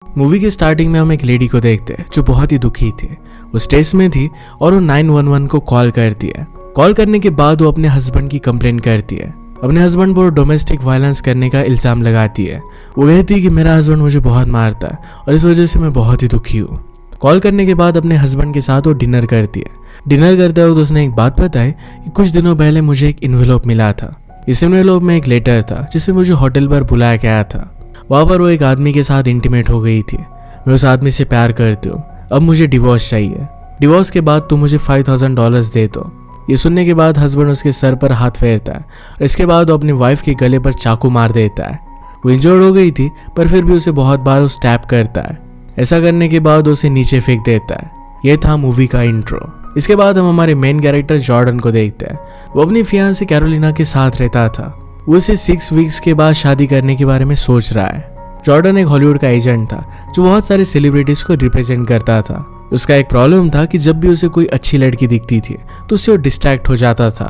Movie के starting में हम एक लेडी को देखते हैं जो बहुत ही दुखी थी। वो स्ट्रेस में थी और वो 911 को कॉल करती है। कॉल करने के बाद वो अपने हस्बैंड की कंप्लेंट करती है। अपने हस्बैंड पर डोमेस्टिक वायलेंस करने का इल्जाम लगाती है। वो कहती है कि मेरा हस्बैंड मुझे बहुत मारता है और इस वजह से मैं बहुत ही दुखी हूँ। कॉल करने के बाद अपने हस्बैंड के साथ वो डिनर करती है। डिनर करते वक्त उसने एक बात बताई कि कुछ दिनों पहले मुझे एक इन्वेलप मिला था। इस इन्वेलप में एक लेटर था जिसे मुझे होटल पर बुलाया गया था। वहाँ पर वो एक आदमी के साथ इंटीमेट हो गई थी। मैं उस आदमी से प्यार करती हूँ, अब मुझे डिवोर्स चाहिए। डिवोर्स के बाद तुम मुझे $5000 दे दो। ये सुनने के बाद हस्बैंड उसके सर पर हाथ फेरता है और इसके बाद वो अपनी वाइफ के गले पर चाकू मार देता है। वो इंजर्ड हो गई थी पर फिर भी उसे बहुत बार वो स्टैप करता है। ऐसा करने के बाद उसे नीचे फेंक देता है। यह था मूवी का इंट्रो। इसके बाद हम हमारे मेन कैरेक्टर जॉर्डन को देखते हैं। वो अपनी फियांसी कैरोलिना के साथ रहता था। वो उसे 6 वीक्स के बाद शादी करने के बारे में सोच रहा है। जॉर्डन एक हॉलीवुड का एजेंट था जो बहुत सारे सेलिब्रिटीज को रिप्रेजेंट करता था। उसका एक प्रॉब्लम था कि जब भी उसे कोई अच्छी लड़की दिखती थी तो उससे वो डिस्ट्रैक्ट हो जाता था।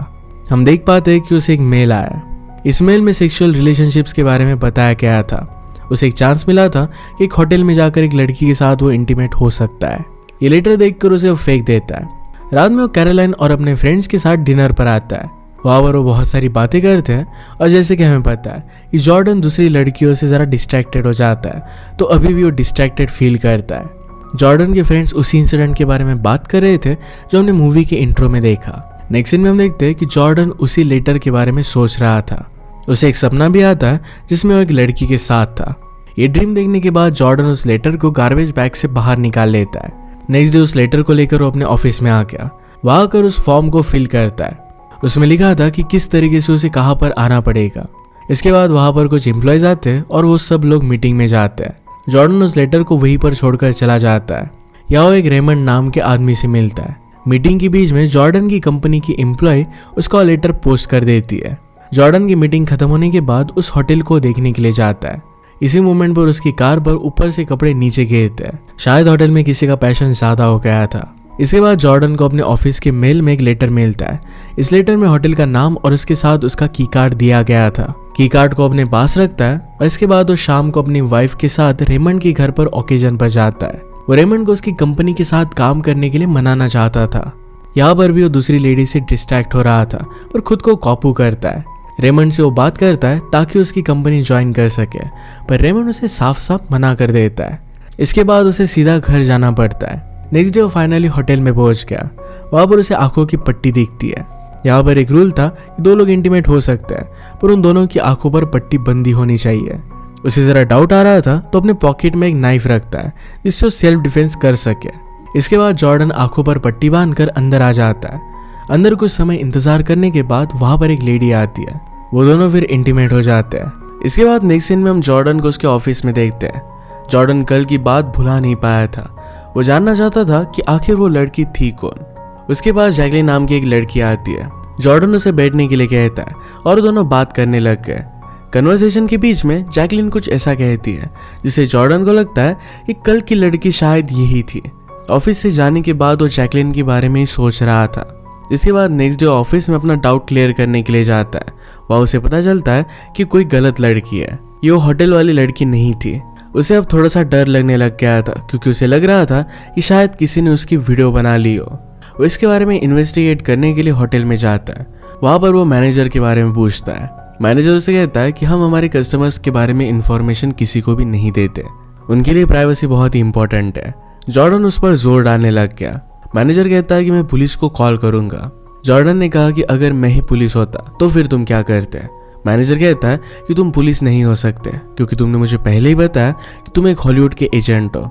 हम देख पाते हैं कि उसे एक मेल आया। इस मेल में सेक्सुअल रिलेशनशिप्स के बारे में बताया गया था। उसे एक चांस मिला था कि एक होटल में जाकर एक लड़की के साथ वो इंटीमेट हो सकता है। ये लेटर देखकर उसे वो फेंक देता है। रात में वो कैरोलाइन और अपने फ्रेंड्स के साथ डिनर पर आता है। वहाँ पर वो बहुत सारी बातें करते हैं और जैसे कि हमें पता है कि जॉर्डन दूसरी लड़कियों से ज़रा डिस्ट्रैक्टेड हो जाता है, तो अभी भी वो डिस्ट्रैक्टेड फील करता है। जॉर्डन के फ्रेंड्स उसी इंसिडेंट के बारे में बात कर रहे थे जो हमने मूवी के इंट्रो में देखा। नेक्स्ट सीन में हम देखते हैं कि जॉर्डन उसी लेटर के बारे में सोच रहा था। उसे एक सपना भी आता है जिसमें वो एक लड़की के साथ था। ये ड्रीम देखने के बाद जॉर्डन उस लेटर को गार्बेज बैग से बाहर निकाल लेता है। नेक्स्ट डे उस लेटर को लेकर वो अपने ऑफिस में आ गया। वहाँ आकर उस फॉर्म को फिल करता है। उसमें लिखा था कि किस तरीके से उसे कहाँ पर आना पड़ेगा। इसके बाद वहाँ पर कुछ एम्प्लॉयज आते हैं और वो सब लोग मीटिंग में जाते हैं। जॉर्डन उस लेटर को वहीं पर छोड़कर चला जाता है। यहाँ वो एक रेमंड नाम के आदमी से मिलता है। मीटिंग के बीच में जॉर्डन की कंपनी की एम्प्लॉय उसका लेटर पोस्ट कर देती है। जॉर्डन की मीटिंग खत्म होने के बाद उस होटल को देखने के लिए जाता है। इसी मोमेंट पर उसकी कार पर ऊपर से कपड़े नीचे गिरते हैं। शायद होटल में किसी का पैशन ज्यादा हो गया था। इसके बाद जॉर्डन को अपने ऑफिस के मेल में एक लेटर मिलता है। इस लेटर में होटल का नाम और उसके साथ उसका की कार्ड दिया गया था। की कार्ड को अपने पास रखता है और इसके बाद वो शाम को अपनी वाइफ के साथ रेमंड के घर पर ओकेजन पर जाता है। वो रेमंड को उसकी कंपनी के साथ काम करने के लिए मनाना चाहता था। यहाँ पर भी वो दूसरी लेडी से डिस्ट्रैक्ट हो रहा था पर खुद को काबू करता है। रेमंड से वो बात करता है ताकि उसकी कंपनी ज्वाइन कर सके, पर रेमंड उसे साफ साफ मना कर देता है। इसके बाद उसे सीधा घर जाना पड़ता है। नेक्स्ट डे वो फाइनली होटल में पहुंच गया। वहाँ पर उसे आंखों की पट्टी दिखती है। यहाँ पर एक रूल था कि 2 लोग इंटीमेट हो सकते हैं पर उन दोनों की आंखों पर पट्टी बंदी होनी चाहिए। उसे जरा डाउट आ रहा था तो अपने पॉकेट में एक नाइफ रखता है जिससे वो सेल्फ डिफेंस कर सके। इसके बाद जॉर्डन आंखों पर पट्टी बांधकर अंदर आ जाता है। अंदर कुछ समय इंतजार करने के बाद वहाँ पर एक लेडी आती है। वो दोनों फिर इंटीमेट हो जाते हैं। इसके बाद नेक्स्ट सीन में हम जॉर्डन को उसके ऑफिस में देखते हैं। जॉर्डन कल की बात भुला नहीं पाया था। वो जानना चाहता था कि आखिर वो लड़की थी कौन। उसके पास जैकलिन नाम की एक लड़की आती है। जॉर्डन उसे बैठने के लिए कहता है और दोनों बात करने लग गए। कन्वर्सेशन के बीच में जैकलिन कुछ ऐसा कहती है जिससे जॉर्डन को लगता है कि कल की लड़की शायद यही थी। ऑफिस से जाने के बाद वो जैकलिन के बारे में ही सोच रहा था। इसके बाद नेक्स्ट डे ऑफिस में अपना डाउट क्लियर करने के लिए जाता है। वहाँ उसे पता चलता है कि कोई गलत लड़की है। ये वो होटल वाली लड़की नहीं थी। उसे अब थोड़ा सा डर लगने लग गया था क्योंकि उसे लग रहा था कि शायद किसी ने उसकी वीडियो बना ली हो। वो इसके बारे में इन्वेस्टिगेट करने के लिए होटल में जाता है। वहाँ पर वो मैनेजर के बारे में पूछता है। मैनेजर उसे कहता है कि हम हमारे कस्टमर्स के बारे में इंफॉर्मेशन किसी को भी नहीं देते, उनके लिए प्राइवेसी बहुत ही इंपॉर्टेंट है। जॉर्डन उस पर जोर डालने लग गया। मैनेजर कहता है कि मैं पुलिस को कॉल करूंगा। जॉर्डन ने कहा कि अगर मैं ही पुलिस होता तो फिर तुम क्या करते। मैनेजर कहता है कि तुम पुलिस नहीं हो सकते क्योंकि तुमने मुझे पहले ही बताया कि तुम एक हॉलीवुड के एजेंट हो।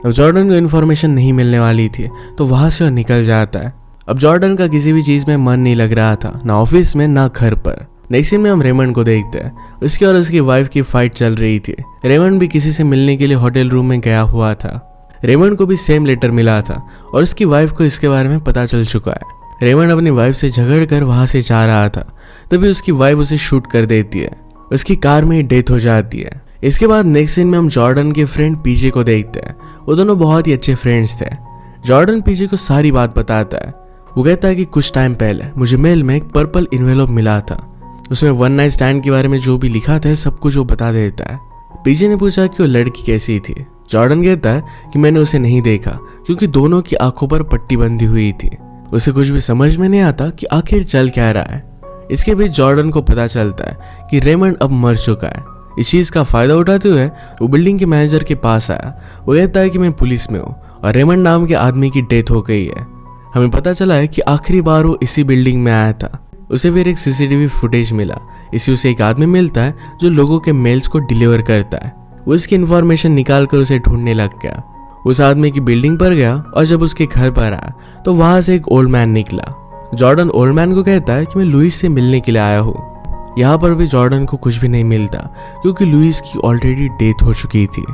अब जॉर्डन को इन्फॉर्मेशन नहीं मिलने वाली थी तो वहां से वो निकल जाता है। अब जॉर्डन का किसी भी चीज में मन नहीं लग रहा था, ना ऑफिस में ना घर पर। नेक्स्ट सीन में हम रेमंड को देखते हैं। उसकी और उसकी वाइफ की फाइट चल रही थी। रेमंड भी किसी से मिलने के लिए होटल रूम में गया हुआ था। रेमंड को भी सेम लेटर मिला था और उसकी वाइफ को इसके बारे में पता चल चुका है। रेमंड अपनी वाइफ से झगड़ कर वहां से जा रहा था, तभी उसकी वाइफ उसे शूट कर देती है। उसकी कार में डेथ हो जाती है। इसके बाद नेक्स्ट सीन में हम जॉर्डन के फ्रेंड पीजे को देखते हैं। वो दोनों बहुत ही अच्छे फ्रेंड्स थे। जॉर्डन पीजे को सारी बात बताता है। वो कहता है कि कुछ टाइम पहले मुझे मेल में एक पर्पल इन्वेलप मिला था। उसमें वन नाइट स्टैंड के बारे में जो भी लिखा था सब कुछ वो बता देता है। पीजे ने पूछा कि वो लड़की कैसी थी। जॉर्डन कहता है कि मैंने उसे नहीं देखा क्योंकि दोनों की आंखों पर पट्टी बंधी हुई थी। उसे कुछ भी समझ में नहीं आता कि आखिर चल क्या रहा है। इसके बीच जॉर्डन को पता चलता है कि रेमंड अब मर चुका है। इस चीज का फायदा उठाते हुए वो बिल्डिंग के मैनेजर के पास आया। वो कहता है कि मैं पुलिस में हूँ और रेमंड नाम के आदमी की डेथ हो गई है। हमें पता चला है कि आखिरी बार वो इसी बिल्डिंग में आया था। उसे फिर एक सीसीटीवी फुटेज मिला। इसी उसे एक आदमी मिलता है जो लोगों के मेल्स को डिलीवर करता है। वो इसकी इन्फॉर्मेशन निकाल कर उसे ढूंढने लग गया। उस आदमी की बिल्डिंग पर गया और जब उसके घर पर आया तो वहां से एक ओल्ड मैन निकला। जॉर्डन ओल्ड मैन को कहता है कि मैं लुइस से मिलने के लिए आया हूँ। यहाँ पर भी जॉर्डन को कुछ भी नहीं मिलता क्योंकि लुइस की ऑलरेडी डेथ हो चुकी थी।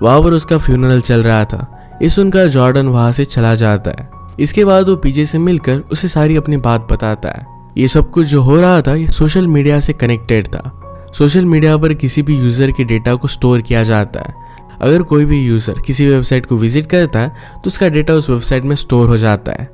वहां पर उसका फ्यूनरल चल रहा था। ये सुनकर जॉर्डन वहां से चला जाता है। इसके बाद वो पीजे से मिलकर उसे सारी अपनी बात बताता है। ये सब कुछ जो हो रहा था ये सोशल मीडिया से कनेक्टेड था। सोशल मीडिया पर किसी भी यूजर के डेटा को स्टोर किया जाता है। अगर कोई भी यूजर किसी वेबसाइट को विजिट करता है तो उसका डेटा उस वेबसाइट में स्टोर हो जाता है।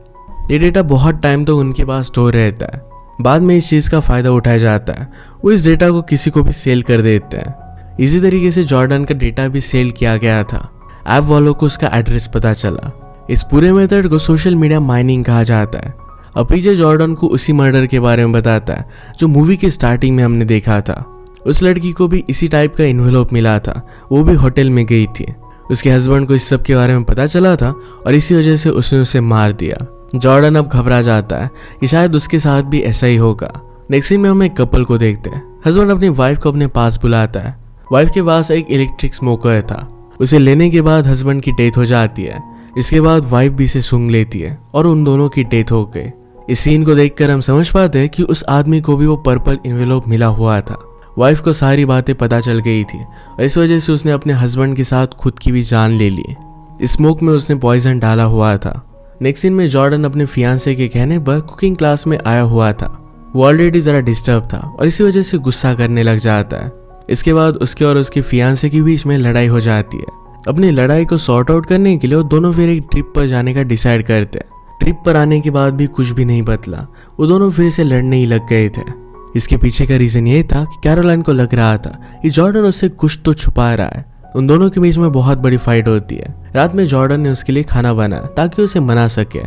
ये डेटा बहुत टाइम तक उनके पास स्टोर रहता है। बाद में इस चीज का फायदा उठाया जाता है। वो इस डेटा को किसी को भी सेल कर देते हैं। इसी तरीके से जॉर्डन का डेटा भी सेल किया गया था। ऐप वालों को उसका एड्रेस पता चला। इस पूरे मेथड को सोशल मीडिया माइनिंग कहा जाता है। अब पीजे जॉर्डन को उसी मर्डर के बारे में बताता है जो मूवी के स्टार्टिंग में हमने देखा था। उस लड़की को भी इसी टाइप का इन्वेलप मिला था। वो भी होटल में गई थी। उसके हस्बैंड को इस सब के बारे में पता चला था और इसी वजह से उसने उसे मार दिया। जॉर्डन अब घबरा जाता है कि शायद उसके साथ भी ऐसा ही होगा। नेक्स्ट सीन में हम एक कपल को देखते हैं। हस्बैंड अपनी वाइफ को अपने पास बुलाता है। वाइफ के पास एक इलेक्ट्रिक स्मोकर था। उसे लेने के बाद हस्बैंड की डेथ हो जाती है। इसके बाद वाइफ भी इसे सूंघ लेती है और उन दोनों की डेथ हो गई। इस सीन को देखकर हम समझ पाते हैं कि उस आदमी को भी वो पर्पल इन्वेलप मिला हुआ था। वाइफ को सारी बातें पता चल गई थी और इस वजह से उसने अपने हस्बैंड के साथ खुद की भी जान ले ली। स्मोक में उसने पॉइजन डाला हुआ था। नेक्स्ट सीन में जॉर्डन अपने फियांसे के कहने पर कुकिंग क्लास में आया हुआ था। वो ऑलरेडी जरा डिस्टर्ब था और इसी वजह से गुस्सा करने लग जाता है। इसके बाद उसके और उसके फियांसे के बीच में लड़ाई हो जाती है। अपनी लड़ाई को सॉर्ट आउट करने के लिए वो दोनों फिर एक ट्रिप पर जाने का डिसाइड करते हैं। ट्रिप पर आने के बाद भी कुछ भी नहीं बदला। वो दोनों फिर से लड़ने ही लग गए थे। इसके पीछे का रीजन ये था कि कैरोलाइन को लग रहा था कि जॉर्डन उससे कुछ तो छुपा रहा है। उन दोनों के बीच में बहुत बड़ी फाइट होती है। रात में जॉर्डन ने उसके लिए खाना बनाया ताकि उसे मना सके।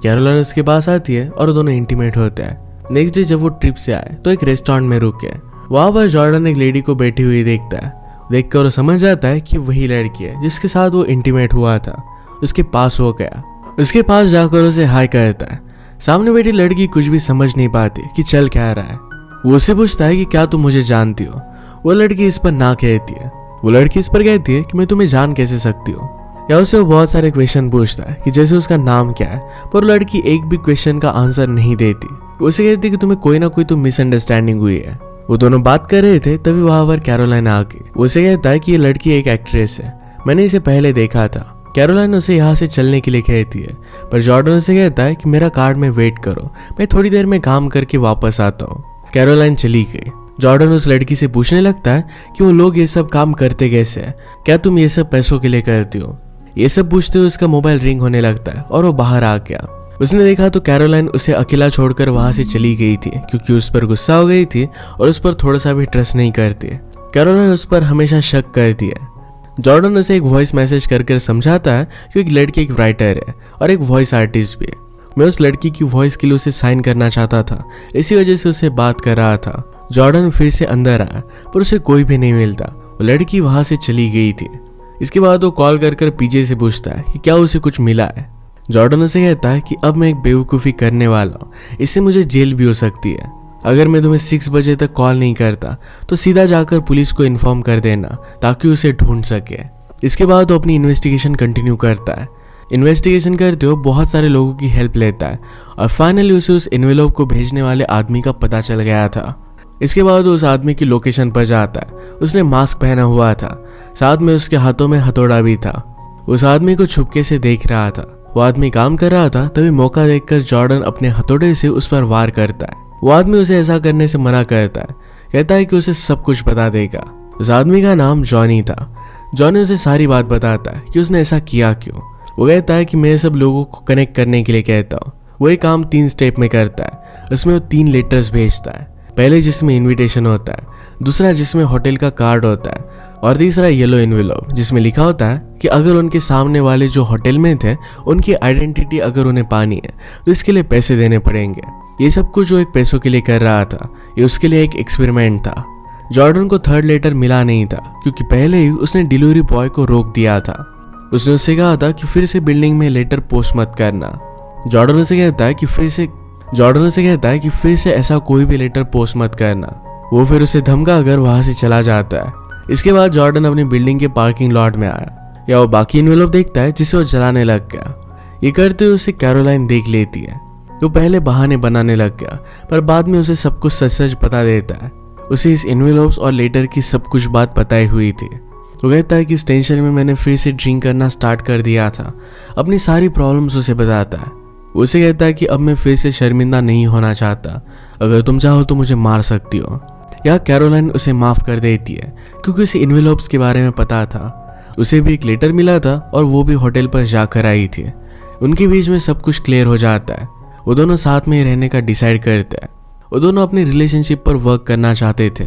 कैरोलाइन उसके पास आती है और दोनों इंटीमेट होते हैं। नेक्स्ट डे जब वो ट्रिप से आए तो एक रेस्टोरेंट में रुके। वहां पर जॉर्डन एक लेडी को बैठी हुई देखता है। देखकर वो समझ जाता है कि वही लड़की है जिसके साथ वो इंटीमेट हुआ था। उसके पास हो गया। उसके पास जाकर उसे हाय करता है। सामने बैठी लड़की कुछ भी समझ नहीं पाती कि चल क्या रहा है। वो उससे पूछता है कि क्या तुम मुझे जानती हो। वो लड़की इस पर ना कहती है। वो लड़की इस पर कहती है कि मैं तुम्हें जान कैसे सकती हूँ। या उससे वो बहुत सारे क्वेश्चन पूछता है कि जैसे उसका नाम क्या है, पर लड़की एक भी क्वेश्चन का आंसर नहीं देती। वो उसे कहती है कि तुम्हें कोई ना कोई तो मिसअंडरस्टैंडिंग हुई है। वो दोनों बात कर रहे थे तभी वहां पर कैरोलाइन आ गई। वो उसे कहता है कि ये लड़की एक एक्ट्रेस है, मैंने इसे पहले देखा था। कैरोलाइन उसे यहाँ से चलने के लिए कहती है, पर जॉर्डन उसे कहता है कि मेरा कार्ड में वेट करो, मैं थोड़ी देर में काम करके वापस आता हूँ। कैरोलाइन चली गई। जॉर्डन उस लड़की से पूछने लगता है कि वो लोग ये सब काम करते कैसे हैं, क्या तुम ये सब पैसों के लिए करती हो। ये सब पूछते हुए उसका मोबाइल रिंग होने लगता है और वो बाहर आ गया। उसने देखा तो कैरोलाइन उसे अकेला छोड़कर वहां से चली गई थी क्योंकि उस पर गुस्सा हो गई थी और उस पर थोड़ा सा भी ट्रस्ट नहीं करती। कैरोलाइन उस पर हमेशा शक करती है। जॉर्डन उसे एक वॉइस मैसेज करके समझाता है कि एक लड़की एक राइटर है और एक वॉइस आर्टिस्ट भी है। मैं उस लड़की की वॉइस के लिए उसे साइन करना चाहता था, इसी वजह से उसे बात कर रहा था। जॉर्डन फिर से अंदर आया पर उसे कोई भी नहीं मिलता। वो लड़की वहां से चली गई थी। इसके बाद वो कॉल कर पीजे से पूछता है कि क्या उसे कुछ मिला है। जॉर्डन उसे कहता है कि अब मैं एक बेवकूफ़ी करने वाला हूँ, इससे मुझे जेल भी हो सकती है। अगर मैं तुम्हें 6 बजे तक कॉल नहीं करता तो सीधा जाकर पुलिस को इन्फॉर्म कर देना ताकि उसे ढूंढ सके। इसके बाद वो अपनी इन्वेस्टिगेशन कंटिन्यू करता है। इन्वेस्टिगेशन करते हुए बहुत सारे लोगों की हेल्प लेता है और फाइनली उसे उस एनवेलप को भेजने वाले आदमी का पता चल गया था। इसके बाद वो उस आदमी की लोकेशन पर जाता है। उसने मास्क पहना हुआ था, साथ में उसके हाथों में हथौड़ा भी था। उस आदमी को छुपके से देख रहा था। वो आदमी काम कर रहा था, तभी मौका देखकर जॉर्डन अपने हथौड़े से उस पर वार करता है। वो आदमी उसे ऐसा करने से मना करता है, कहता है कि उसे सब कुछ बता देगा। उस आदमी का नाम जॉनी था। जॉनी उसे सारी बात बताता है कि उसने ऐसा किया क्यों। वो कहता है कि मैं सब लोगों को कनेक्ट करने के लिए कहता हूँ। वो एक काम 3 स्टेप में करता है। उसमें वो 3 लेटर्स भेजता है। पहले जिसमें इन्विटेशन होता है, दूसरा जिसमें होटल का कार्ड होता है और तीसरा येलो एनवेलप जिसमें लिखा होता है कि अगर उनके सामने वाले जो होटल में थे उनकी आइडेंटिटी अगर उन्हें पानी है तो इसके लिए पैसे देने पड़ेंगे। ये सब कुछ जो एक पैसों के लिए कर रहा था, ये उसके लिए एक एक्सपेरिमेंट था। जॉर्डन को थर्ड लेटर मिला नहीं था क्योंकि पहले ही उसने डिलीवरी बॉय को रोक दिया था। उसने उससे कहा था कि फिर से बिल्डिंग में लेटर पोस्ट मत करना। जॉर्डन उसे कहता है कि फिर से ऐसा कोई भी लेटर पोस्ट मत करना। वो फिर उसे धमका कर वहां से चला जाता है। इसके बाद जॉर्डन अपनी बिल्डिंग के पार्किंग लॉट में आया या वो बाकी एनवेलप देखता है जिसे वो जलाने लग गया। ये करते हुए उसे कैरोलाइन देख लेती है। वो पहले बहाने बनाने लग गया पर बाद में उसे सब कुछ सच सच बता देता है। उसे इस एनवेलप्स और लेटर की सब कुछ बात बताई हुई थी। वो कहता है कि इस टेंशन में मैंने फिर से ड्रिंक करना स्टार्ट कर दिया था। अपनी सारी प्रॉब्लम्स उसे बताता है। उसे कहता है कि अब मैं फिर से शर्मिंदा नहीं होना चाहता, अगर तुम चाहो तो मुझे मार सकती हो। या कैरोलाइन उसे माफ कर देती है क्योंकि उसे एनवेलप्स के बारे में पता था। उसे भी एक लेटर मिला था और वो भी होटल पर जाकर आई थी। उनके बीच में सब कुछ क्लियर हो जाता है। वो दोनों साथ में रहने का डिसाइड करते हैं। वो दोनों अपनी रिलेशनशिप पर वर्क करना चाहते थे।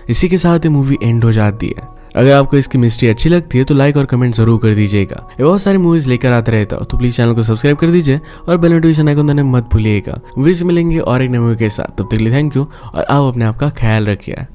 इसी के साथ ये मूवी एंड हो जाती है। अगर आपको इसकी मिस्ट्री अच्छी लगती है तो लाइक और कमेंट जरूर कर दीजिएगा। ये बहुत सारी मूवीज लेकर आता रहता हो तो प्लीज चैनल को सब्सक्राइब कर दीजिए और बेल नोटिफिकेशन आइकन दबाना मत भूलिएगा। मूवीज मिलेंगे और एक नई मूवी के साथ, तब तक के लिए थैंक यू और आप अपने आप का ख्याल रखिए।